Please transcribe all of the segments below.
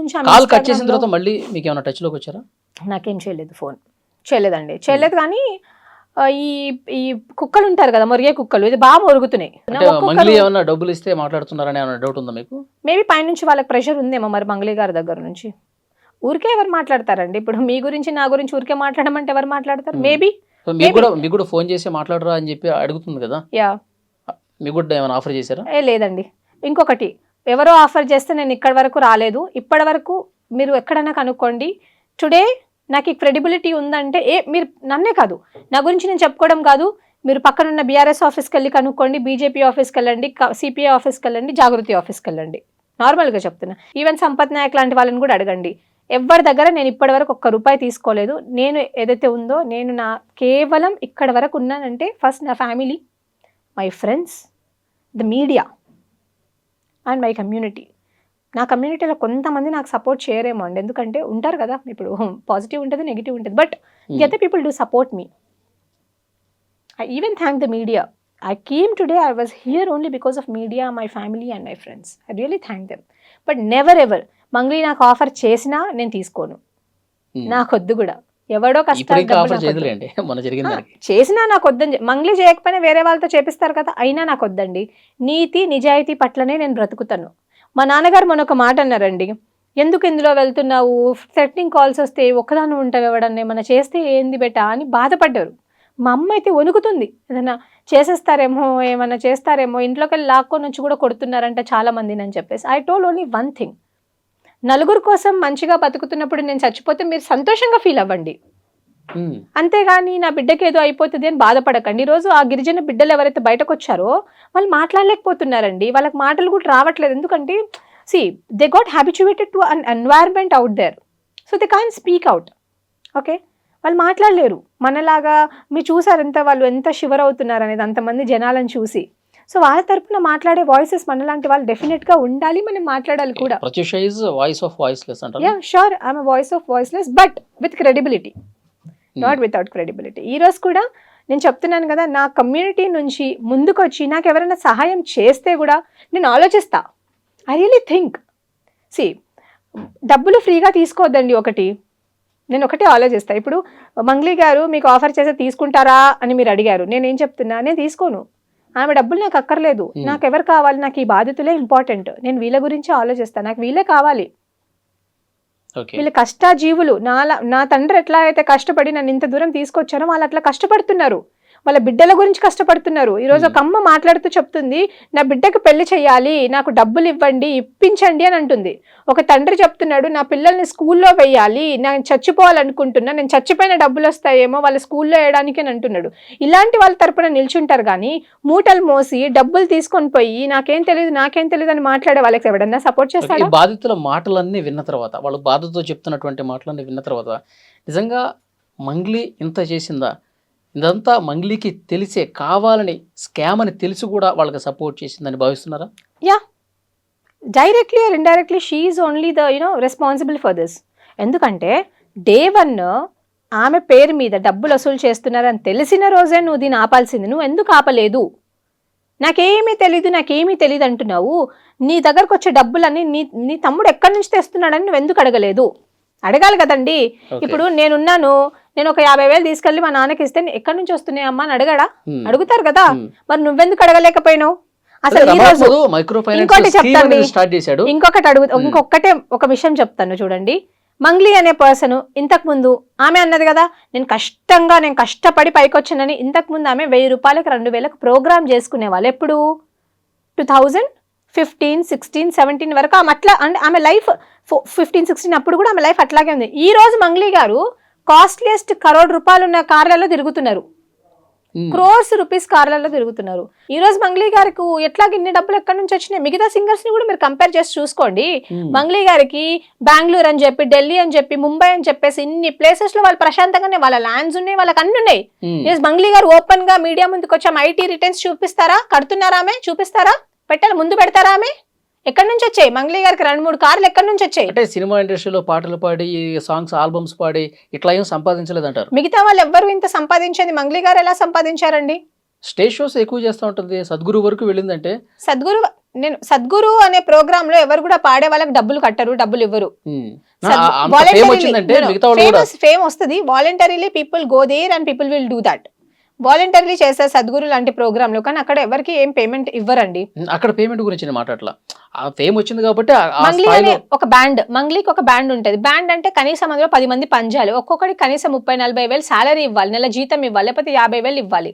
నుంచి call cut చేసిన తర్వాత మళ్ళీ మీకు ఏమైనా టచ్ లోకి వచ్చారా? నాకేం చేయలేదు, ఫోన్ చేయలేదండి, చేయలేదు. కానీ ఈ ఈ కుక్కలు ఉంటారు కదా, మొరిగే కుక్కలు, ఇది బాగా మొరుగుతున్నాయి. మంగ్లీ ఏమన్నా డబ్బులు ఇస్తే మాట్లాడుతున్నారని ఏమైనా డౌట్ ఉందా మీకు? మేబీ పైనుంచి వాళ్ళకి ప్రెషర్ ఉందేమో మరి మంగ్లీ గారి దగ్గర నుంచి. ఊరికే ఎవరు మాట్లాడతారండి ఇప్పుడు మీ గురించి నా గురించి ఊరికే మాట్లాడమంటే ఎవరు మాట్లాడతారు? మేబీ మీకు కూడా ఫోన్ చేసి మాట్లాడరా అని చెప్పి అడుగుతుంది కదా. యా, మీకు కూడా ఏమైనా ఆఫర్ చేశారా? లేదండి. ఇంకొకటి, ఎవరో ఆఫర్ చేస్తే నేను ఇక్కడి వరకు రాలేదు. ఇప్పటి వరకు మీరు ఎక్కడైనా కనుక్కోండి. టుడే నాకు ఈ క్రెడిబిలిటీ ఉందంటే మీరు నన్నే కాదు, నా గురించి నేను చెప్పుకోవడం కాదు, మీరు పక్కనున్న బీఆర్ఎస్ ఆఫీస్కి వెళ్ళి కనుక్కోండి, బీజేపీ ఆఫీస్కి వెళ్ళండి, సిపిఐ ఆఫీస్కి వెళ్ళండి, జాగృతి ఆఫీస్కి వెళ్ళండి. నార్మల్గా చెప్తున్నా. ఈవెన్ సంపత్ నాయక్ లాంటి వాళ్ళని కూడా అడగండి. ఎవరి దగ్గర నేను ఇప్పటి వరకు ₹1 తీసుకోలేదు. నేను ఏదైతే ఉందో నేను కేవలం ఇక్కడ వరకు ఉన్నానంటే ఫస్ట్ నా family, my friends, the media and my community. నా కమ్యూనిటీలో కొంతమంది నాకు సపోర్ట్ చేయరేమో అండి, ఎందుకంటే ఉంటారు కదా, ఇప్పుడు పాజిటివ్ ఉంటుంది, నెగిటివ్ ఉంటుంది, but the other people do support me. I even thank the media. I came today, I was here only because of media, my family and my friends. I really thank them. But never ever, Mangli నాకు offer చేసినా నేను తీసుకోను, నాకొద్దు కూడా. ఎవడో కష్టం చేసినా నాకు వద్దని, మంగ్లీ చేయకపోయినా వేరే వాళ్ళతో చేపిస్తారు కదా, అయినా నాకు వద్దండి. నీతి నిజాయితీ పట్లనే నేను బ్రతుకుతాను. మా నాన్నగారు మొన్న ఒక మాట అన్నారండి, ఎందుకు ఇందులో వెళ్తున్నావు, థ్రెటనింగ్ కాల్స్ వస్తే ఒక్కదాన్ని ఉంటావు, ఎవడన్నా ఏమన్నా చేస్తే ఏంది బెటా అని బాధపడ్డారు. మా అమ్మ అయితే వణుకుతుంది, ఏదైనా చేసేస్తారేమో, ఏమన్నా చేస్తారేమో, ఇంట్లోకి వెళ్ళి లాక్కొని వచ్చి కూడా కొడుతున్నారంట చాలా మందిని అని చెప్పేసి. I told only one thing, నలుగురు కోసం మంచిగా బతుకుతున్నప్పుడు నేను చచ్చిపోతే మీరు సంతోషంగా ఫీల్ అవ్వండి, అంతేగాని నా బిడ్డకి ఏదో అయిపోతుంది అని బాధపడకండి. ఈరోజు ఆ గిరిజన బిడ్డలు ఎవరైతే బయటకు వచ్చారో వాళ్ళు మాట్లాడలేకపోతున్నారండి, వాళ్ళకి మాటలు కూడా రావట్లేదు. ఎందుకంటే they got habituated to an environment out there, so they can't speak out. Okay, వాళ్ళు మాట్లాడలేరు మనలాగా. మీరు చూసారు ఎంత వాళ్ళు ఎంత షివర్ అవుతున్నారు అనేది అంతమంది జనాలను చూసి. సో వాళ్ళ తరపున మాట్లాడే వాయిసెస్ మనలాంటి వాళ్ళు డెఫినెట్గా ఉండాలి, మనం మాట్లాడాలి కూడా. Yeah sure, I'm voice of voiceless but with credibility, not without credibility. ఈరోజు కూడా నేను చెప్తున్నాను కదా, నా కమ్యూనిటీ నుంచి ముందుకు వచ్చి నాకు ఎవరైనా సహాయం చేస్తే కూడా నేను ఆలోచిస్తా. ఐ రియలీ థింక్, డబ్బులు ఫ్రీగా తీసుకోవద్దండి. నేను ఒకటే ఆలోచిస్తాను. ఇప్పుడు మంగ్లీ గారు మీకు ఆఫర్ చేస్తే తీసుకుంటారా అని మీరు అడిగారు, నేనేం చెప్తున్నా, నేను తీసుకోను. ఆమె డబ్బులు నాకు అక్కర్లేదు, నాకు ఎవరు కావాలి, నాకు ఈ బాధితులే ఇంపార్టెంట్. నేను వీళ్ళ గురించి ఆలోచిస్తాను, నాకు వీళ్ళే కావాలి. వీళ్ళు కష్టజీవులు. నా తండ్రి ఎట్లా అయితే కష్టపడి నన్ను ఇంత దూరం తీసుకొచ్చారో వాళ్ళు అట్లా కష్టపడుతున్నారు, వాళ్ళ బిడ్డల గురించి కష్టపడుతున్నారు. ఈరోజు ఒక అమ్మ మాట్లాడుతూ చెప్తుంది, నా బిడ్డకు పెళ్లి చేయాలి, నాకు డబ్బులు ఇవ్వండి, ఇప్పించండి అని అంటుంది. ఒక తండ్రి చెప్తున్నాడు, నా పిల్లల్ని స్కూల్లో వేయాలి, నేను చచ్చిపోవాలనుకుంటున్నా, నేను చచ్చిపోయిన డబ్బులు వస్తాయేమో వాళ్ళ స్కూల్లో వేయడానికి అని అంటున్నాడు. ఇలాంటి వాళ్ళ తరపున నిల్చుంటారు కానీ మూటలు మోసి డబ్బులు తీసుకొని పోయి నాకేం తెలియదు అని మాట్లాడే వాళ్ళకి ఎవడన్నా సపోర్ట్ చేస్తాడు? బాధితుల మాటలన్నీ విన్న తర్వాత, వాళ్ళు బాధతో చెప్తున్నటువంటి మాటలన్నీ విన్న తర్వాత నిజంగా మంగ్లీ ఇంత చేసిందా, ఇదంతా మంగ్లీకి తెలిసే కావాలని స్కామ్ అని తెలిసి కూడా వాళ్ళకి సపోర్ట్ చేసిందని భావిస్తున్నారా? Yeah, directly or indirectly she is only the responsible for this. ఎందుకంటే డే 1 ఆమె పేరు మీద డబ్బులు వసూలు చేస్తున్నారని తెలిసిన రోజే నువ్వు దీన్ని ఆపాల్సింది. నువ్వు ఎందుకు ఆపలేదు? నాకేమీ తెలీదు అంటున్నావు. నీ దగ్గరకు వచ్చే డబ్బులన్నీ నీ తమ్ముడు ఎక్కడి నుంచి తెస్తున్నాడని నువ్వు ఎందుకు అడగలేదు? అడగాలి కదండి. ఇప్పుడు నేను ఒక 50,000 తీసుకెళ్ళి మా నాన్నకి ఇస్తే ఎక్కడి నుంచి వస్తున్నాయి అమ్మా అని అడుగుతారు కదా. మరి నువ్వెందుకు అడగలేకపోయినావు? అసలు ఈ రోజు ఇంకోటి చెప్తాను, ఇంకొకటే ఒక విషయం చెప్తాను చూడండి. మంగ్లీ అనే పర్సన్ ఇంతకు ముందు ఆమె అన్నది కదా, నేను కష్టపడి పైకి వచ్చానని. ఇంతకు ముందు ఆమె ₹1000, ₹2000 ప్రోగ్రామ్ చేసుకునే వాళ్ళు. ఎప్పుడు 2015, 16, 17 వరకు ఆమె అట్లా, అంటే ఆమె లైఫ్ 15, 16 అప్పుడు కూడా ఆమె లైఫ్ అట్లాగే ఉంది. ఈ రోజు మంగ్లీ గారు కాస్ట్లీయెస్ట్ ₹1,00,00,000 ఉన్న కార్లలో తిరుగుతున్నారు, crores rupees కార్లలో తిరుగుతున్నారు. ఈ రోజు మంగ్లీ గారికి ఎట్లాగ ఇన్ని డబ్బులు ఎక్కడి నుంచి వచ్చినాయి? మిగతా సింగర్స్ ని కూడా మీరు కంపేర్ చేసి చూసుకోండి. మంగ్లీ గారికి బెంగళూరు అని చెప్పి, ఢిల్లీ అని చెప్పి, ముంబై అని చెప్పేసి ఇన్ని ప్లేసెస్ లో వాళ్ళు ప్రశాంతంగానే వాళ్ళ ల్యాండ్స్ ఉన్నాయి, వాళ్ళకి అన్ని ఉన్నాయి. ఈరోజు మంగ్లీ గారు ఓపెన్ గా మీడియా ముందుకు వచ్చి ఐటీ రిటర్న్స్ చూపిస్తారా? కడుతున్నారా? ఆమె చూపిస్తారా? ముందు పెడతారా? ఆమె ఎక్కడి నుంచి వచ్చాయి? మంగ్లీ గారికి 2-3 కార్లు ఎక్కడి నుంచి వచ్చాయి? అంటే సినిమా ఇండస్ట్రీలో పాటలు పాడి, సాంగ్స్, ఆల్బమ్స్ పాడి ఇట్లా ఏం సంపాదించలేదు అంటారు. మిగతా వాళ్ళు ఎవ్వరు ఇంత సంపాదించేది మంగ్లీ గారు ఎలా సంపాదించారండి? స్టేజ్ షోస్ ఎక్కువ చేస్తూ ఉంటుంది. సద్గురు వరకు వెళ్ళిందంటే, సద్గురు నేను సద్గురు అనే ప్రోగ్రామ్ లో ఎవరు కూడా పాడే వాళ్ళకి డబ్బులు కట్టరు, డబ్బులు ఇవ్వరు. ఫేమ్ వచ్చిందంటే మిగతా వాళ్ళు కూడా ఫేమ్ వస్తుంది, voluntarily people go there and people will do that. Voluntarily చేస్తారు సద్గురు లాంటి ప్రోగ్రామ్ లో, కానీ అక్కడ ఎవరికి ఏం పేమెంట్ ఇవ్వరండి. అక్కడ పేమెంట్ గురించి నేను మాట్లాడలా, ఆ ఫేమ్ వచ్చింది కాబట్టి మంగ్లీ అనే ఒక బ్యాండ్, మంగ్లీకి ఒక బ్యాండ్ ఉంటుంది. బ్యాండ్ అంటే కనీసం అందులో 10 మంది పనిచేయాలి, ఒక్కొక్కరికి కనీసం 30-40 వేలు శాలరీ ఇవ్వాలి, నెల జీతం ఇవ్వాలి, లేకపోతే 50 వేలు ఇవ్వాలి.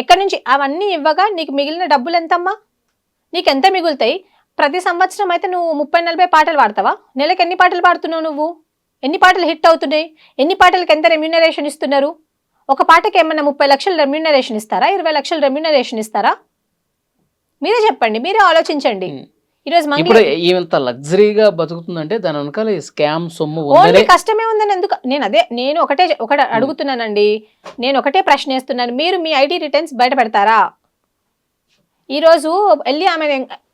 ఎక్కడి నుంచి అవన్నీ ఇవ్వగా నీకు మిగిలిన డబ్బులు ఎంతమ్మా? నీకు ఎంత మిగులుతాయి? ప్రతి సంవత్సరం అయితే నువ్వు 30-40 పాటలు పాడతావా? నెలకు ఎన్ని పాటలు పాడుతున్నావు నువ్వు? ఎన్ని పాటలు హిట్ అవుతున్నాయి? ఎన్ని పాటలకు ఎంత రెమ్యూనరేషన్ ఇస్తున్నారు? ఒక పాటకి ఏమన్నా 30 లక్షలు రెమ్యూనరేషన్ ఇస్తారా? 20 లక్షలు రెమ్యూనరేషన్ ఇస్తారా? మీరే చెప్పండి, మీరే ఆలోచించండి. ఈరోజు ఇప్పుడు ఇంత లగ్జరీగా బతుకుతుందంటే దాని వెనకాల స్కామ్ సొమ్ము ఓన్లీ కష్టమే ఉందని ఎందుకు? నేను ఒకటే అడుగుతున్నానండి, నేను ఒకటే ప్రశ్న వేస్తున్నాను. మీరు మీ ఐటీ రిటర్న్స్ బయట పెడతారా? ఈరోజు వెళ్ళి ఆమె,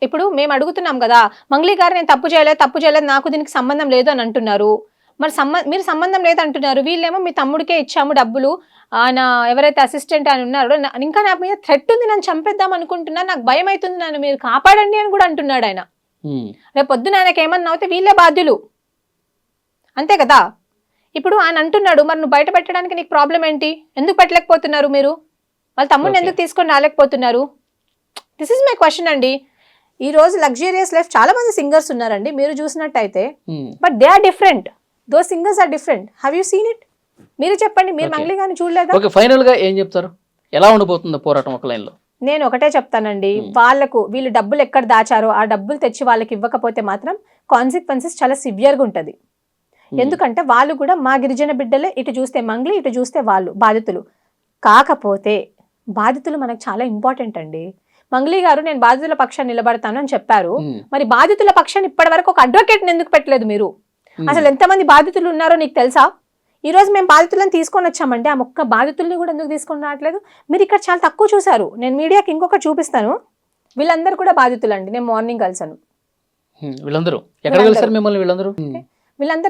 ఇప్పుడు మేము అడుగుతున్నాం కదా, మంగ్లీ గారు నేను తప్పు చేయలేదు, నాకు దీనికి సంబంధం లేదు అని అంటున్నారు. మరి మీరు సంబంధం లేదు అంటున్నారు, వీళ్ళేమో మీ తమ్ముడికే ఇచ్చాము డబ్బులు, ఆయన ఎవరైతే అసిస్టెంట్ అని ఉన్నారో ఇంకా నా మీద థ్రెట్ ఉంది, నన్ను చంపేద్దాం అనుకుంటున్నాను, నాకు భయం అవుతుంది, నన్ను మీరు కాపాడండి అని కూడా అంటున్నాడు ఆయన. రేపు పొద్దున ఆయనకి ఏమన్నా అవుతే వీళ్ళే బాధ్యులు, అంతే కదా? ఇప్పుడు ఆయన అంటున్నాడు, మరి నువ్వు బయట పెట్టడానికి నీకు ప్రాబ్లం ఏంటి? ఎందుకు పెట్టలేకపోతున్నారు మీరు? వాళ్ళ తమ్ముడిని ఎందుకు తీసుకొని రాలేకపోతున్నారు? దిస్ ఇస్ మై క్వశ్చన్ అండి. ఈ రోజు లగ్జూరియస్ లైఫ్ చాలా మంది సింగర్స్ ఉన్నారండి, మీరు చూసినట్టయితే, but they are different. Those singers are different. Have you seen it? మీరు చెప్పండి, మీరు మంగ్లీ గారిని చూడలేదా? ఓకే, ఫైనల్ గా ఏం చెప్తారు? ఎలా ఉండబోతుంది పోరాటం ఒక లైన్ లో? నేను ఒకటే చెప్తానండి, వీళ్ళు డబ్బులు ఎక్కడ దాచారో ఆ డబ్బులు తెచ్చి వాళ్ళకి ఇవ్వకపోతే మాత్రం కాన్సిక్వెన్సెస్ చాలా సివియర్ గా ఉంటది. ఎందుకంటే వాళ్ళు కూడా మా గిరిజన బిడ్డలే, ఇటు చూస్తే మంగ్లీ, ఇటు చూస్తే వాళ్ళు బాధితులు. కాకపోతే బాధితులు మనకు చాలా ఇంపార్టెంట్ అండి. మంగ్లీ గారు నేను బాధితుల పక్షాన్ని నిలబడతాను అని చెప్పారు, మరి బాధితుల పక్షాన్ని ఇప్పటి వరకు ఒక అడ్వకేట్ ఎందుకు పెట్టలేదు మీరు? అసలు ఎంతమంది బాధితులు ఉన్నారో నీకు తెలుసా? ఈ రోజు మేము బాధితులను తీసుకొని వచ్చామంటే ఆ ఒక్క బాధితుల్ని కూడా ఎందుకు తీసుకొని రావట్లేదు? మీరు ఇక్కడ చాలా తక్కువ చూసారు. నేను మీడియాకి ఇంకొకటి చూపిస్తాను. వీళ్ళందరూ కూడా బాధితులండి, నేను మార్నింగ్ కలిసాను. వీళ్ళందరూ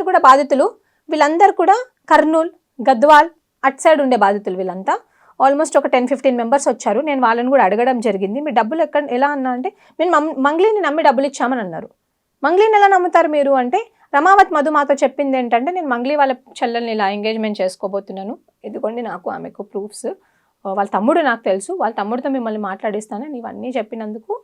కూడా బాధితులు, వీళ్ళందరూ కూడా కర్నూలు, గద్వాల్ అటు సైడ్ ఉండే బాధితులు. వీళ్ళంతా ఆల్మోస్ట్ ఒక 10-15 మెంబర్స్ వచ్చారు. నేను వాళ్ళని కూడా అడగడం జరిగింది, మీ డబ్బులు ఎలా అన్నా అంటే, మేము మంగ్లీని నమ్మి డబ్బులు ఇచ్చామని అన్నారు. మంగ్లీని ఎలా నమ్ముతారు మీరు అంటే, రమావత్ మధు మాతో చెప్పింది ఏంటంటే, నేను మంగ్లీ వాళ్ళ చెల్లెల్ని ఇలా ఎంగేజ్మెంట్ చేసుకోబోతున్నాను, ఇదిగోండి నాకు ఆమెకు ప్రూఫ్స్, వాళ్ళ తమ్ముడు నాకు తెలుసు, వాళ్ళ తమ్ముడితో మిమ్మల్ని మాట్లాడిస్తాను, ఇవన్నీ చెప్పినందుకు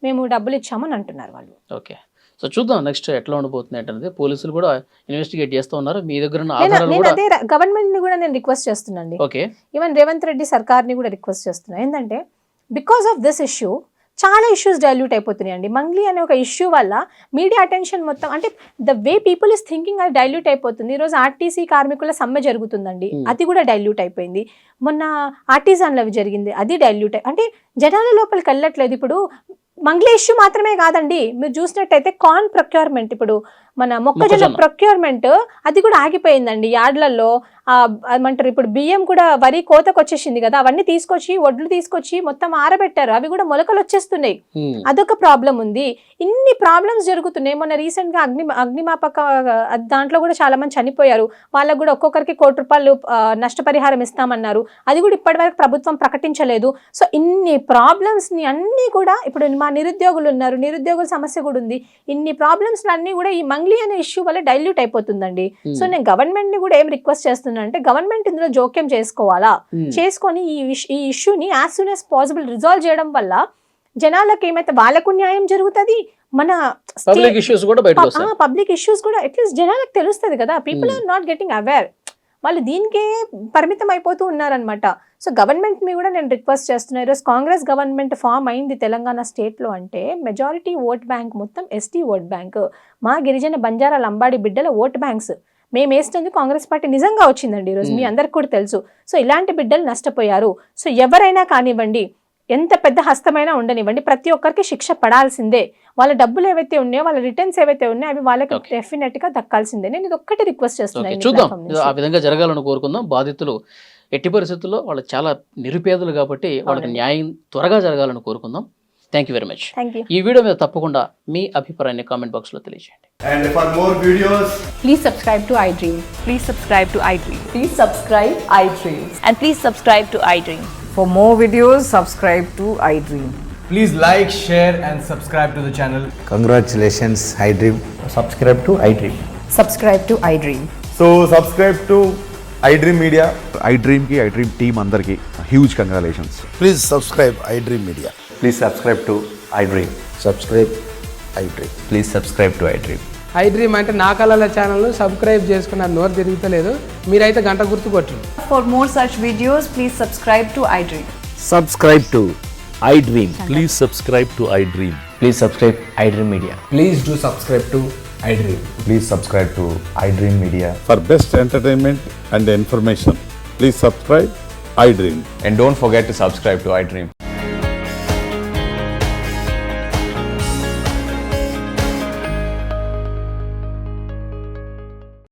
మేము డబ్బులు ఇచ్చామని అంటున్నారు వాళ్ళు. ఓకే, సో చూద్దాం నెక్స్ట్ ఎట్లా ఉండబోతుంది ఏంటనేది. పోలీసులు కూడా ఇన్వెస్టిగేట్ చేస్తూ ఉన్నారు. మీ దగ్గర నేను అదే గవర్నమెంట్ ని కూడా నేను రిక్వెస్ట్ చేస్తున్నాను. ఓకే, ఈవెన్ రేవంత్ రెడ్డి సర్కార్ ని కూడా రిక్వెస్ట్ చేస్తున్నా. ఏంటంటే బికాస్ ఆఫ్ దిస్ ఇష్యూ చాలా ఇష్యూస్ డైల్యూట్ అయిపోతున్నాయి అండి. మంగ్లీ అనే ఒక ఇష్యూ వల్ల మీడియా అటెన్షన్ మొత్తం, అంటే the way people is thinking అది డైల్యూట్ అయిపోతుంది. ఈరోజు ఆర్టీసీ కార్మికుల సమ్మె జరుగుతుందండి, అది కూడా డైల్యూట్ అయిపోయింది. మొన్న ఆర్టిజాన్లు అవి జరిగింది, అది డైల్యూట్ అంటే జనాల లోపలికి వెళ్ళట్లేదు. ఇప్పుడు మంగ్లీ ఇష్యూ మాత్రమే కాదండి, మీరు చూసినట్టయితే కార్న్ ప్రొక్యూర్మెంట్, ఇప్పుడు మన మొక్కజొన్న ప్రొక్యూర్మెంట్ అది కూడా ఆగిపోయిందండి యార్డ్లలో. ఏమంటారు, ఇప్పుడు బియ్యం కూడా వరి కోతకు వచ్చేసింది కదా, అవన్నీ తీసుకొచ్చి వడ్లు తీసుకొచ్చి మొత్తం ఆరబెట్టారు, అవి కూడా మొలకలు వచ్చేస్తున్నాయి. అదొక ప్రాబ్లం ఉంది. ఇన్ని ప్రాబ్లమ్స్ జరుగుతున్నాయి. మొన్న రీసెంట్ గా అగ్నిమాపక దాంట్లో కూడా చాలా మంది చనిపోయారు. వాళ్ళకు కూడా ఒక్కొక్కరికి 1 కోటి రూపాయలు నష్టపరిహారం ఇస్తామన్నారు, అది కూడా ఇప్పటి వరకు ప్రభుత్వం ప్రకటించలేదు. సో ఇన్ని ప్రాబ్లమ్స్ ని అన్ని కూడా, ఇప్పుడు మా నిరుద్యోగులు ఉన్నారు, నిరుద్యోగుల సమస్య కూడా ఉంది. ఇన్ని ప్రాబ్లమ్స్ అన్ని కూడా ఈ మంగ్లీ అనే ఇష్యూ వల్ల డైల్యూట్ అయిపోతుందండి. సో నేను గవర్నమెంట్ ని కూడా ఏం రిక్వెస్ట్ చేస్తున్నా అంటే, గవర్నమెంట్ ఇందులో జోక్యం చేసుకోవాలా, చేసుకొని ఈ ఇష్యూని as soon as possible resolve చేయడం వల్ల జనాలకు ఏమైతే వాళ్ళకు న్యాయం జరుగుతుంది, మన పబ్లిక్ ఇష్యూస్ కూడా అట్లీస్ట్ జనాలకు తెలుస్తుంది కదా. People are not getting aware, వాళ్ళు దీనికే పరిమితం అయిపోతూ ఉన్నారనమాట. సో గవర్నమెంట్ మీ కూడా నేను రిక్వెస్ట్ చేస్తున్నాను. ఈరోజు కాంగ్రెస్ గవర్నమెంట్ ఫామ్ అయింది తెలంగాణ స్టేట్లో అంటే, మెజారిటీ ఓట్ బ్యాంక్ మొత్తం ఎస్టీ ఓట్ బ్యాంక్, మా గిరిజన బంజారా లంబాడి బిడ్డల ఓట్ బ్యాంక్స్. మేము వేస్తుంది కాంగ్రెస్ పార్టీ నిజంగా వచ్చిందండి, ఈరోజు మీ అందరికి కూడా తెలుసు. సో ఇలాంటి బిడ్డలు నష్టపోయారు. సో ఎవరైనా కానివ్వండి, ఎంత పెద్ద హస్తమైనా ఉండనివ్వండి, ప్రతి ఒక్కరికి శిక్ష పడాల్సిందే. వాళ్ళ డబ్బులు ఏవైతే ఉన్నాయో, వాళ్ళ రిటర్న్స్ ఏవైతే ఉన్నాయో, అవి వాళ్ళకి డెఫినెట్ గా దక్కాల్సిందే. నేను ఇది ఒక్కటి రిక్వెస్ట్ చేస్తున్నాను. చూద్దాం, ఆ విధంగా జరగాలని కోరుకుందాం. బాధితులు ఎట్టి పరిస్థితుల్లో వాళ్ళు చాలా నిరుపేదలు కాబట్టి వాళ్ళకి న్యాయం త్వరగా జరగాలని కోరుకుందాం. Thank you very much. ఈ వీడియో మీద తప్పకుండా మీ అభిప్రాయాన్ని కామెంట్ బాక్స్ లో తెలియజేయండి. And for more videos, please subscribe to iDream. Please subscribe to iDream. Please subscribe iDream. And please subscribe to iDream. For more videos, subscribe to iDream. Please like, share and subscribe to the channel. Congratulations, iDream. Subscribe to iDream. Subscribe to iDream. So subscribe to iDream Media. iDream की iDream team अंदर की huge congratulations. Please subscribe iDream Media. Please subscribe to iDream. Subscribe iDream. Please subscribe to iDream. iDream అంటే నా కళల channel subscribe చేసుకున్న నోరు తిరుగుతలేదు, మీరైతే గంట గుర్తు కొట్టండి. For more such videos, please subscribe to iDream. Subscribe to iDream. Please subscribe to iDream. Please subscribe iDream Media. Please do subscribe to iDream. Please subscribe to iDream Media. For best entertainment and information, please subscribe iDream. And don't forget to subscribe to iDream.